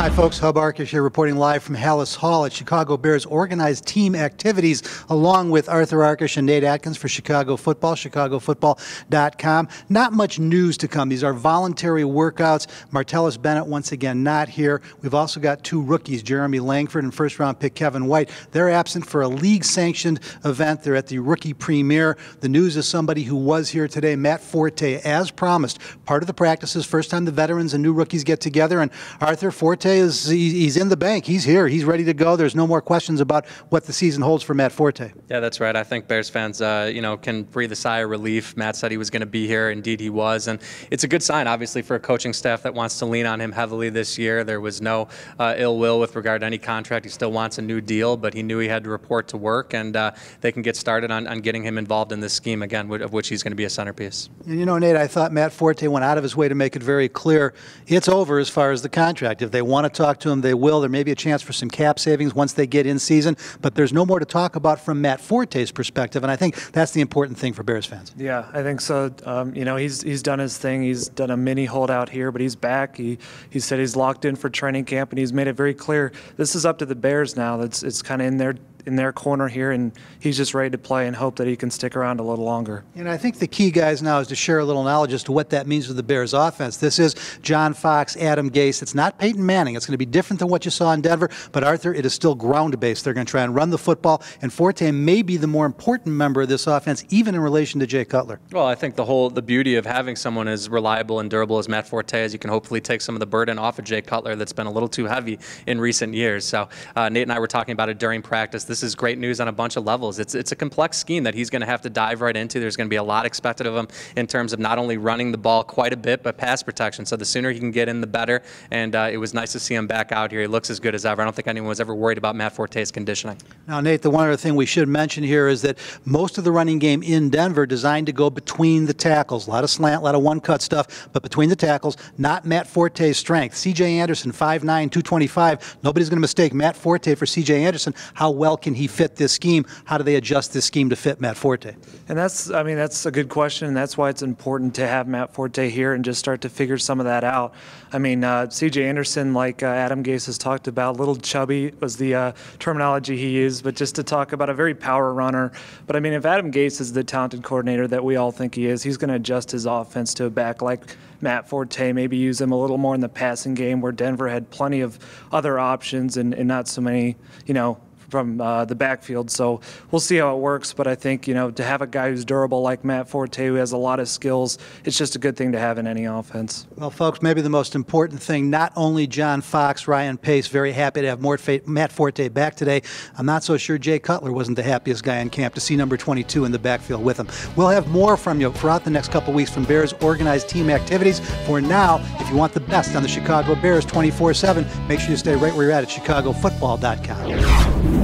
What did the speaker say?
Hi folks, Hub Arkush here reporting live from Halas Hall at Chicago Bears organized team activities along with Arthur Arkush and Nate Atkins for Chicago Football, chicagofootball.com. Not much news to come. These are voluntary workouts. Martellus Bennett once again not here. We've also got two rookies, Jeremy Langford and first-round pick Kevin White. They're absent for a league-sanctioned event. They're at the rookie premiere. The news is somebody who was here today, Matt Forte, as promised. Part of the practices, first time the veterans and new rookies get together, and Arthur Forte he's in the bank. He's here. He's ready to go. There's no more questions about what the season holds for Matt Forte. Yeah, that's right. I think Bears fans, can breathe a sigh of relief. Matt said he was going to be here. Indeed, he was. And it's a good sign, obviously, for a coaching staff that wants to lean on him heavily this year. There was no ill will with regard to any contract. He still wants a new deal, but he knew he had to report to work, and they can get started on getting him involved in this scheme, again, of which he's going to be a centerpiece. And you know, Nate, I thought Matt Forte went out of his way to make it very clear it's over as far as the contract. If they want to talk to him, they will. There may be a chance for some cap savings once they get in season, but there's no more to talk about from Matt Forte's perspective, and I think that's the important thing for Bears fans. Yeah, I think so. He's done his thing. He's done a mini holdout here, but he's back. He said he's locked in for training camp, and he's made it very clear this is up to the Bears now. It's kind of in their corner here, and he's just ready to play and hope that he can stick around a little longer. And I think the key, guys, now is to share a little knowledge as to what that means for the Bears offense. This is John Fox, Adam Gase. It's not Peyton Manning. It's going to be different than what you saw in Denver, but Arthur, it is still ground-based. They're going to try and run the football, and Forte may be the more important member of this offense, even in relation to Jay Cutler. Well, I think the beauty of having someone as reliable and durable as Matt Forte is you can hopefully take some of the burden off of Jay Cutler that's been a little too heavy in recent years. So Nate and I were talking about it during practice. This is great news on a bunch of levels. It's a complex scheme that he's going to have to dive right into. There's going to be a lot expected of him in terms of not only running the ball quite a bit, but pass protection. So the sooner he can get in, the better. And it was nice to see him back out here. He looks as good as ever. I don't think anyone was ever worried about Matt Forte's conditioning. Now, Nate, the one other thing we should mention here is that most of the running game in Denver designed to go between the tackles. A lot of slant, a lot of one-cut stuff, but between the tackles, not Matt Forte's strength. C.J. Anderson, 5'9", 225. Nobody's going to mistake Matt Forte for C.J. Anderson. How well can he fit this scheme? How do they adjust this scheme to fit Matt Forte? And that's a good question, and that's why it's important to have Matt Forte here and just start to figure some of that out. C.J. Anderson, like Adam Gase has talked about, little chubby was the terminology he used, but just to talk about a very power runner. But if Adam Gase is the talented coordinator that we all think he is, he's going to adjust his offense to a back like Matt Forte, maybe use him a little more in the passing game where Denver had plenty of other options and not so many, from the backfield. So we'll see how it works, but I think, to have a guy who's durable like Matt Forte, who has a lot of skills, it's just a good thing to have in any offense. Well, folks, maybe the most important thing, not only John Fox, Ryan Pace, very happy to have Matt Forte back today. I'm not so sure Jay Cutler wasn't the happiest guy in camp to see number 22 in the backfield with him. We'll have more from you throughout the next couple weeks from Bears organized team activities. For now, if you want the best on the Chicago Bears 24/7, make sure you stay right where you're at chicagofootball.com.